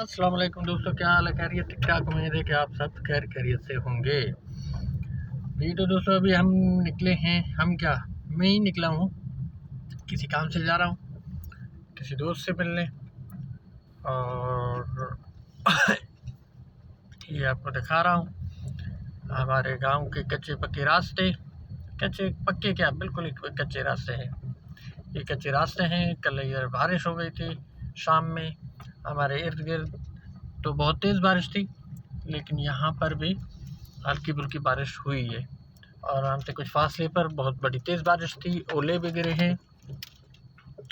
अस्सलाम वालेकुम दोस्तों, क्या हाल है? खैरियत? ठीक ठाक। उम्मीद है कि आप सब खैर खैरियत से होंगे। जी तो दोस्तों, अभी हम निकले हैं। मैं ही निकला हूँ, किसी काम से जा रहा हूँ, किसी दोस्त से मिलने। और ये आपको दिखा रहा हूँ हमारे गांव के कच्चे पक्के रास्ते। कच्चे पक्के क्या, बिल्कुल ही कच्चे रास्ते हैं। ये कच्चे रास्ते हैं। कल ये बारिश हो गई थी शाम में। हमारे इर्द गिर्द तो बहुत तेज़ बारिश थी, लेकिन यहाँ पर भी हल्की फुल्की बारिश हुई है। और हमसे कुछ फासले पर बहुत बड़ी तेज़ बारिश थी, ओले भी गिरे हैं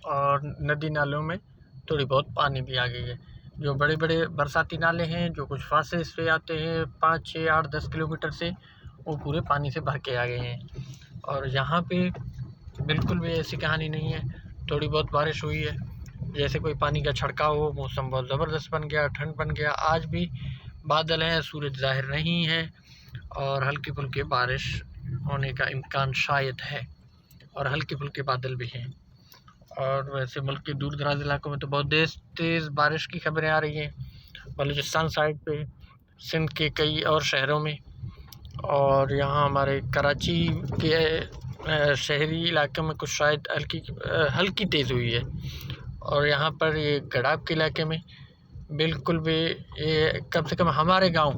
और नदी नालों में थोड़ी बहुत पानी भी आ गई है। जो बड़े बड़े बरसाती नाले हैं, जो कुछ फासले से आते हैं 5, 6, 8, 10 किलोमीटर से, वो पूरे पानी से भर के आ गए हैं। और यहाँ पे बिल्कुल भी ऐसी कहानी नहीं है। थोड़ी बहुत बारिश हुई है, जैसे कोई पानी का छिड़काव हो। मौसम बहुत ज़बरदस्त बन गया, ठंड बन गया। आज भी बादल हैं, सूरज ज़ाहिर नहीं है और हल्की फुल्की बारिश होने का इम्कान शायद है, और हल्के फुल्के बादल भी हैं। और वैसे मुल्क के दूर दराज इलाकों में तो बहुत तेज़ बारिश की खबरें आ रही हैं। बलूचिस्तान साइड पे, सिंध के कई और शहरों में, और यहाँ हमारे कराची के शहरी इलाके में कुछ शायद हल्की तेज़ हुई है। और यहाँ पर ये गडाब के इलाके में बिल्कुल भी, ये कम से कम हमारे गांव,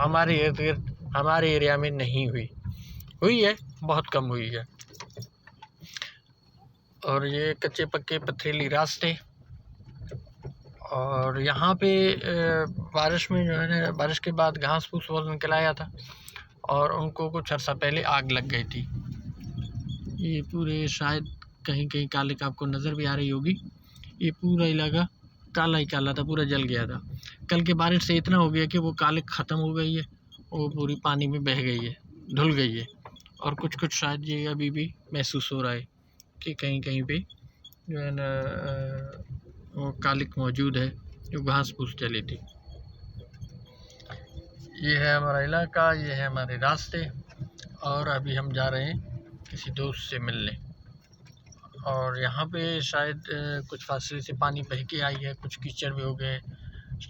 हमारे इर्द गिर्द, हमारे एरिया में नहीं हुई है, बहुत कम हुई है। और ये कच्चे पक्के पथरीली रास्ते। और यहाँ पे बारिश में जो है ना, बारिश के बाद घास फूस बहुत निकल आया था और उनको कुछ अर्सा पहले आग लग गई थी। ये पूरे शायद कहीं कहीं काले का आपको नज़र भी आ रही होगी। ये पूरा इलाका काला ही काला था, पूरा जल गया था। कल के बारिश से इतना हो गया कि वो काले ख़त्म हो गई है, वो पूरी पानी में बह गई है, धुल गई है। और कुछ कुछ शायद ये अभी भी महसूस हो रहा है कि कहीं कहीं पे जो है ना वो कालिक मौजूद है, जो घास फूस चली थी। ये है हमारा इलाका, ये है हमारे रास्ते। और अभी हम जा रहे हैं किसी दोस्त से मिलने। और यहाँ पे शायद कुछ फासले से पानी बह के आई है, कुछ कीचड़ भी हो गए।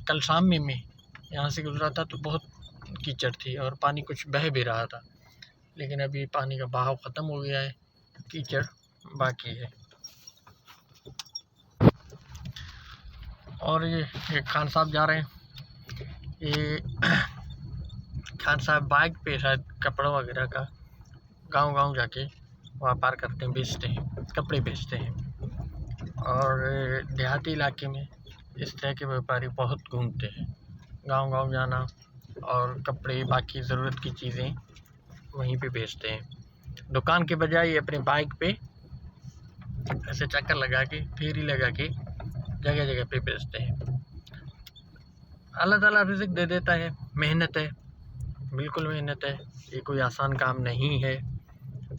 कल शाम में मैं यहाँ से गुजरा था तो बहुत कीचड़ थी और पानी कुछ बह भी रहा था, लेकिन अभी पानी का बहाव ख़त्म हो गया है, कीचड़ बाकी है। और ये खान साहब जा रहे हैं। ये खान साहब बाइक पे शायद कपड़ों वगैरह का गांव गांव जाके व्यापार करते हैं, बेचते हैं, कपड़े बेचते हैं। और देहाती इलाके में इस तरह के व्यापारी बहुत घूमते हैं, गांव गांव जाना और कपड़े, बाकी ज़रूरत की चीज़ें वहीं पे बेचते हैं। दुकान के बजाय अपनी बाइक पे ऐसे चक्कर लगा के, फेरी लगा के जगह जगह पे बेचते हैं। अल्लाह ताला रिज़्क़ दे देता है, मेहनत है, बिल्कुल मेहनत है, ये कोई आसान काम नहीं है।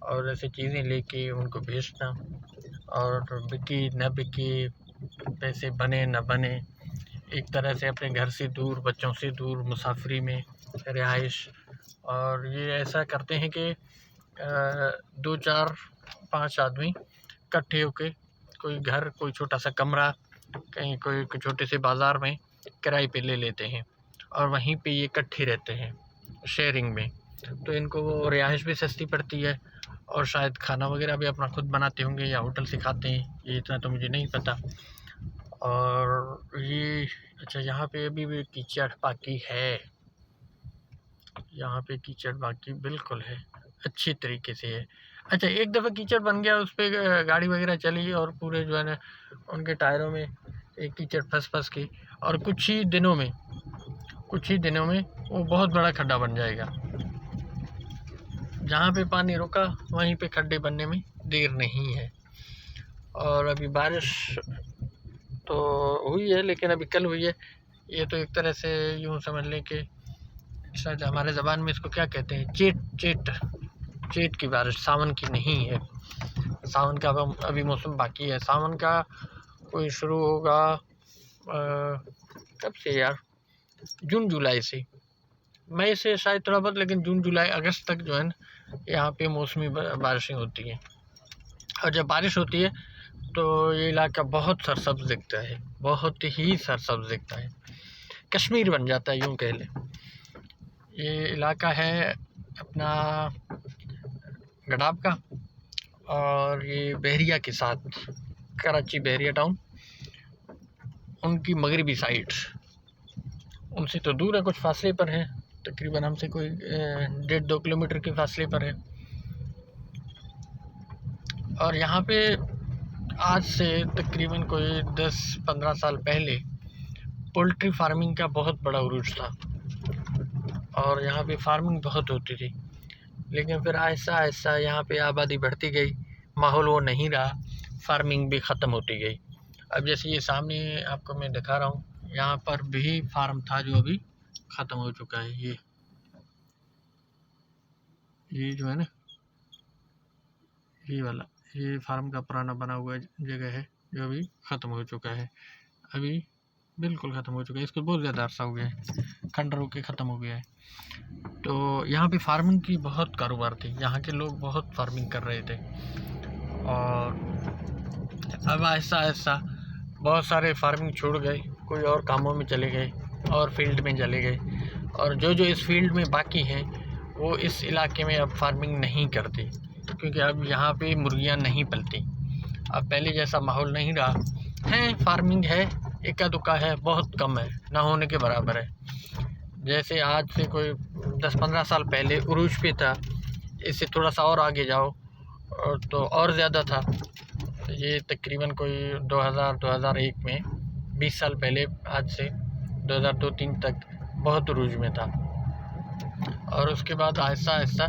और ऐसी चीज़ें लेके उनको बेचना, और बिके न बिके, पैसे बने न बने, एक तरह से अपने घर से दूर, बच्चों से दूर, मुसाफरी में रिहाइश। और ये ऐसा करते हैं कि 2, 4, 5 आदमी इकट्ठे होके कोई घर, कोई छोटा सा कमरा कहीं कोई छोटे से बाज़ार में किराए पे ले लेते हैं और वहीं पे ये इकट्ठे रहते हैं शेयरिंग में। तो इनको वो रिहाइश भी सस्ती पड़ती है, और शायद खाना वगैरह भी अपना खुद बनाते होंगे या होटल से खाते हैं, ये इतना तो मुझे नहीं पता। और ये अच्छा, यहाँ पे अभी भी कीचड़ बाकी है, यहाँ पे कीचड़ बाकी बिल्कुल है, अच्छी तरीके से है। अच्छा, एक दफ़ा कीचड़ बन गया, उस पर गाड़ी वगैरह चली और पूरे जो है ना उनके टायरों में एक कीचड़ फंस के, और कुछ ही दिनों में वो बहुत बड़ा खड्डा बन जाएगा। जहाँ पे पानी रुका वहीं पे खड्डे बनने में देर नहीं है। और अभी बारिश तो हुई है, लेकिन अभी कल हुई है। ये तो एक तरह से यूँ समझ लें कि शायद हमारे ज़बान में इसको क्या कहते हैं, चेट की बारिश, सावन की नहीं है। सावन का अभी मौसम बाकी है। सावन का कोई शुरू होगा कब से यार, जून जुलाई से, मई से शायद थोड़ा बहुत, लेकिन जून जुलाई अगस्त तक जो है ना यहाँ पे मौसमी बारिशें होती हैं। और जब बारिश होती है तो ये इलाका बहुत सरसब्ज़ दिखता है, बहुत ही सरसब्ज़ दिखता है। कश्मीर बन जाता है, यूँ कह लें। ये इलाका है अपना गडाब का, और ये बहरिया के साथ, कराची बहरिया टाउन, उनकी मगरबी साइड, उनसे तो दूर है, कुछ फासले पर है, तकरीबन हमसे कोई 1.5-2 किलोमीटर के फासले पर है। और यहाँ पे आज से तकरीबन कोई 10-15 साल पहले पोल्ट्री फार्मिंग का बहुत बड़ा उरूज था, और यहाँ पे फार्मिंग बहुत होती थी। लेकिन फिर आहिस्ता आहिस्ता यहाँ पे आबादी बढ़ती गई, माहौल वो नहीं रहा, फार्मिंग भी ख़त्म होती गई। अब जैसे ये सामने आपको मैं दिखा रहा हूँ, यहाँ पर भी फार्म था जो अभी ख़त्म हो चुका है। ये जो है ना, ये वाला, ये फार्म का पुराना बना हुआ जगह है जो अभी ख़त्म हो चुका है, अभी बिल्कुल ख़त्म हो चुका है। इसको बहुत ज़्यादा अरसा हो गया है, खंडर होके ख़त्म हो गया है। तो यहाँ पे फार्मिंग की बहुत कारोबार थी, यहाँ के लोग बहुत फार्मिंग कर रहे थे। और अब आहिस्ता आहिस्ता बहुत सारे फार्मिंग छोड़ गए, कोई और कामों में चले गए और फील्ड में चले गए, और जो इस फील्ड में बाकी हैं वो इस इलाके में अब फार्मिंग नहीं करते, क्योंकि अब यहाँ पे मुर्गियाँ नहीं पलती। अब पहले जैसा माहौल नहीं रहा है, फार्मिंग है, इक्का दुक्का है, बहुत कम है, ना होने के बराबर है। जैसे आज से कोई 10-15 साल पहले उरूज पे था, इससे थोड़ा सा और आगे जाओ तो और ज़्यादा था। ये तकरीबन कोई 2000-2001 में, 20 साल पहले, आज से 2002-3 तक बहुत उरूज में था। और उसके बाद आहिस्ता आहिस्ता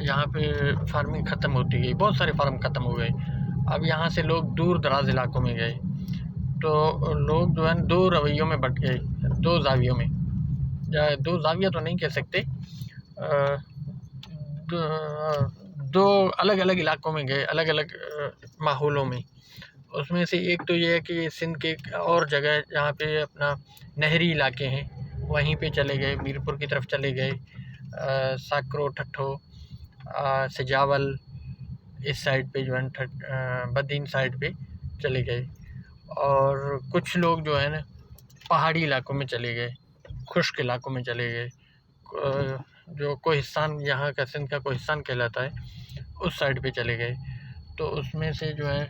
यहाँ पे फार्मिंग ख़त्म होती गई, बहुत सारे फार्म ख़त्म हो गए। अब यहाँ से लोग दूर दराज इलाकों में गए, तो लोग जो है 2 रवैयों में बट गए, 2 ज़ावियों में, या 2 ज़ाविया तो नहीं कह सकते, 2 अलग अलग इलाकों में गए, अलग अलग माहौलों में। उसमें से एक तो ये है कि सिंध के और जगह जहाँ पे अपना नहरी इलाके हैं वहीं पे चले गए, मीरपुर की तरफ चले गए, साकरो, ठट्ठो, सजावल, इस साइड पे जो है बदीन साइड पे चले गए। और कुछ लोग जो है ना पहाड़ी इलाकों में चले गए, खुश्क इलाकों में चले गए, जो कोहिस्तान, यहाँ का सिंध का कोहिस्तान कहलाता है, उस साइड पे चले गए। तो उसमें से जो है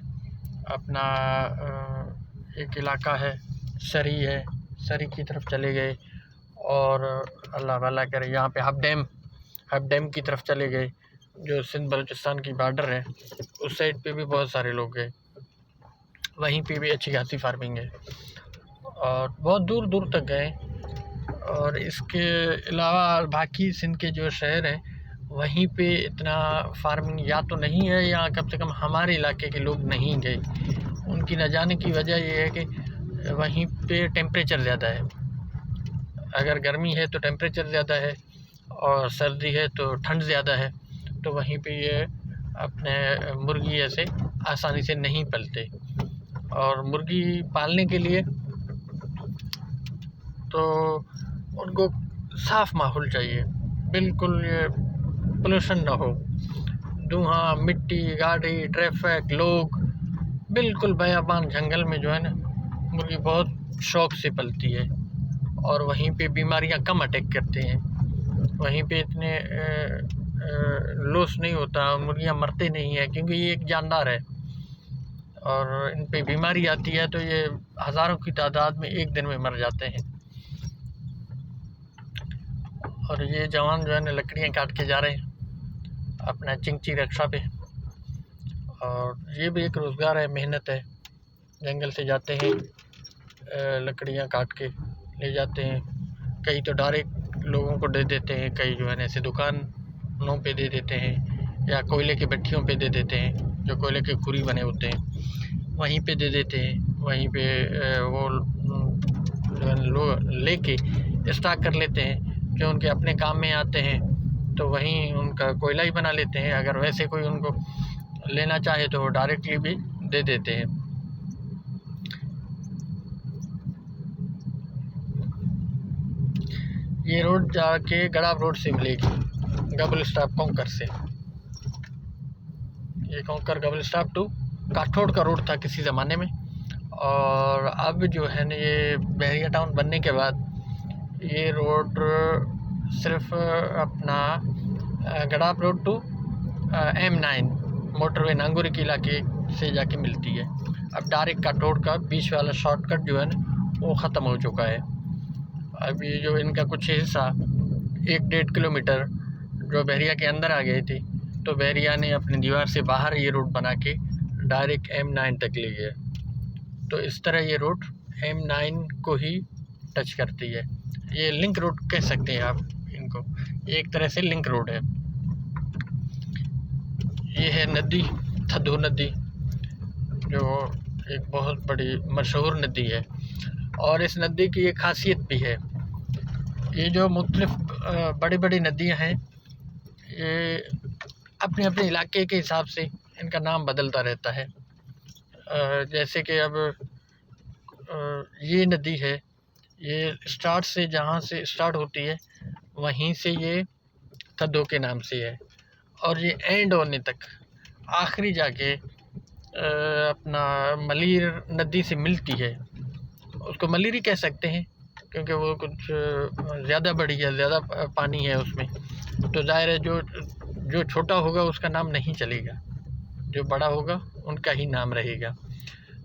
अपना एक इलाका है सरी है, सरी की तरफ चले गए, और अल्लाह भला करे यहाँ पे हब डैम की तरफ चले गए, जो सिंध बलूचिस्तान की बॉर्डर है, उस साइड पे भी बहुत सारे लोग गए, वहीं पे भी अच्छी खासी फार्मिंग है, और बहुत दूर दूर तक गए। और इसके अलावा बाकी सिंध के जो शहर हैं वहीं पे इतना फार्मिंग या तो नहीं है, या कम से कम हमारे इलाके के लोग नहीं गए। उनकी न जाने की वजह ये है कि वहीं पे टेम्परेचर ज़्यादा है, अगर गर्मी है तो टेम्परेचर ज़्यादा है, और सर्दी है तो ठंड ज़्यादा है, तो वहीं पे ये अपने मुर्गी ऐसे आसानी से नहीं पलते। और मुर्गी पालने के लिए तो उनको साफ़ माहौल चाहिए, बिल्कुल ये पोल्यूशन ना हो, धुआँ, मिट्टी, गाड़ी, ट्रैफिक, लोग, बिल्कुल बयाबान जंगल में जो है ना मुर्गी बहुत शौक़ से पलती है, और वहीं पे बीमारियां कम अटैक करती हैं, वहीं पे इतने लॉस नहीं होता, मुर्गियां मरते नहीं हैं, क्योंकि ये एक जानदार है, और इन पे बीमारी आती है तो ये हज़ारों की तादाद में एक दिन में मर जाते हैं। और ये जवान जो है ना लकड़ियाँ काट के जा रहे हैं अपना चिंची रक्षा पे, और ये भी एक रोज़गार है, मेहनत है। जंगल से जाते हैं, लकड़ियाँ काट के ले जाते हैं, कई तो डायरेक्ट लोगों को दे देते हैं, कई जो है ना ऐसे दुकानों पे दे देते हैं, या कोयले की भट्टियों पे दे देते हैं, जो कोयले के खुरी बने होते हैं वहीं पे दे देते हैं, वहीं पे वो लोग लेके स्टॉक कर लेते हैं, जो उनके अपने काम में आते हैं, तो वहीं उनका कोयला ही बना लेते हैं। अगर वैसे कोई उनको लेना चाहे तो वो डायरेक्टली भी दे देते हैं। ये रोड जाके गडाब रोड से मिलेगी, गबल स्टॉप कोंकर से। ये कोंकर गबल स्टॉप टू काठोड़ का रोड था किसी ज़माने में, और अब जो है ना ये बहरिया टाउन बनने के बाद ये रोड सिर्फ अपना Gadap road to M9 motorway नांगुरी के इलाके से जाके मिलती है। अब डायरेक्ट काट रोड का बीच वाला शॉर्टकट जो है ना वो ख़त्म हो चुका है। अब ये जो इनका कुछ हिस्सा 1-1.5 किलोमीटर जो बहरिया के अंदर आ गई थी, तो बहरिया ने अपनी दीवार से बाहर ये रोड बना के डायरेक्ट M9 तक ले गया। तो इस तरह ये रोड M9 को ही टच करती है। ये लिंक रोड कह सकते हैं आप इनको, एक तरह से लिंक रोड है। ये है नदी, थद्धो नदी, जो एक बहुत बड़ी मशहूर नदी है। और इस नदी की एक खासियत भी है, ये जो मुख्तलिफ बड़ी बड़ी नदियां हैं, ये अपने अपने इलाके के हिसाब से इनका नाम बदलता रहता है। जैसे कि अब ये नदी है, ये स्टार्ट से जहाँ से स्टार्ट होती है वहीं से ये थद्धो के नाम से है, और ये एंड होने तक आखिरी जाके अपना मलीर नदी से मिलती है। उसको मलीर ही कह सकते हैं क्योंकि वो कुछ ज़्यादा बड़ी है, ज़्यादा पानी है उसमें। तो ज़ाहिर है जो छोटा होगा उसका नाम नहीं चलेगा, जो बड़ा होगा उनका ही नाम रहेगा।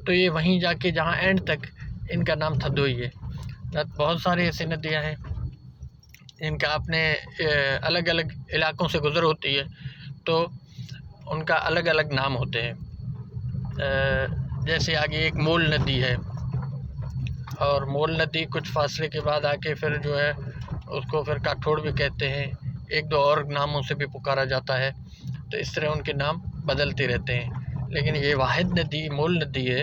तो ये वहीं जाके जहाँ एंड तक इनका नाम थद्धो ही है। बहुत सारे ऐसे नदियाँ हैं इनका अपने अलग अलग इलाकों से गुज़र होती है, तो उनका अलग अलग नाम होते हैं। जैसे आगे एक मोल नदी है, और मोल नदी कुछ फासले के बाद आके फिर जो है उसको फिर काठोड़ भी कहते हैं, एक दो और नामों से भी पुकारा जाता है। तो इस तरह उनके नाम बदलते रहते हैं, लेकिन ये वाहिद नदी मोल नदी है,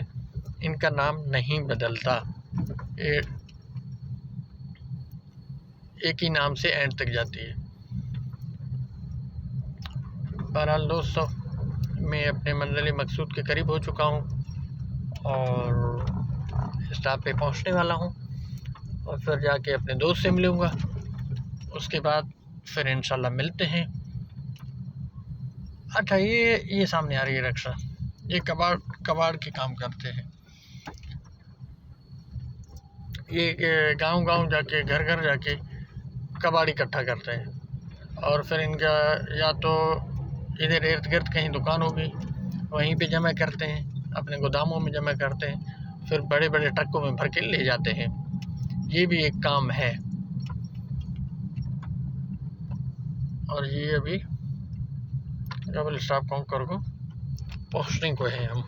इनका नाम नहीं बदलता, ये एक ही नाम से एंड तक जाती है। बहरहाल दोस्तों, मैं अपने मंजिल मकसूद के करीब हो चुका हूँ और स्टॉप पे पहुँचने वाला हूँ, और फिर जाके अपने दोस्त से मिलूँगा। उसके बाद फिर इंशाल्लाह मिलते हैं। अच्छा, ये सामने आ रही है रिक्शा, ये कबाड़ के काम करते हैं। ये गांव जाके घर घर जाके कबाड़ इकट्ठा करते हैं, और फिर इनका या तो इधर इर्द गिर्द कहीं दुकान होगी वहीं पे जमा करते हैं, अपने गोदामों में जमा करते हैं, फिर बड़े बड़े ट्रकों में भर के ले जाते हैं। ये भी एक काम है। और ये अभी डबल स्टॉप काउंटर को पहुँचने को है हम।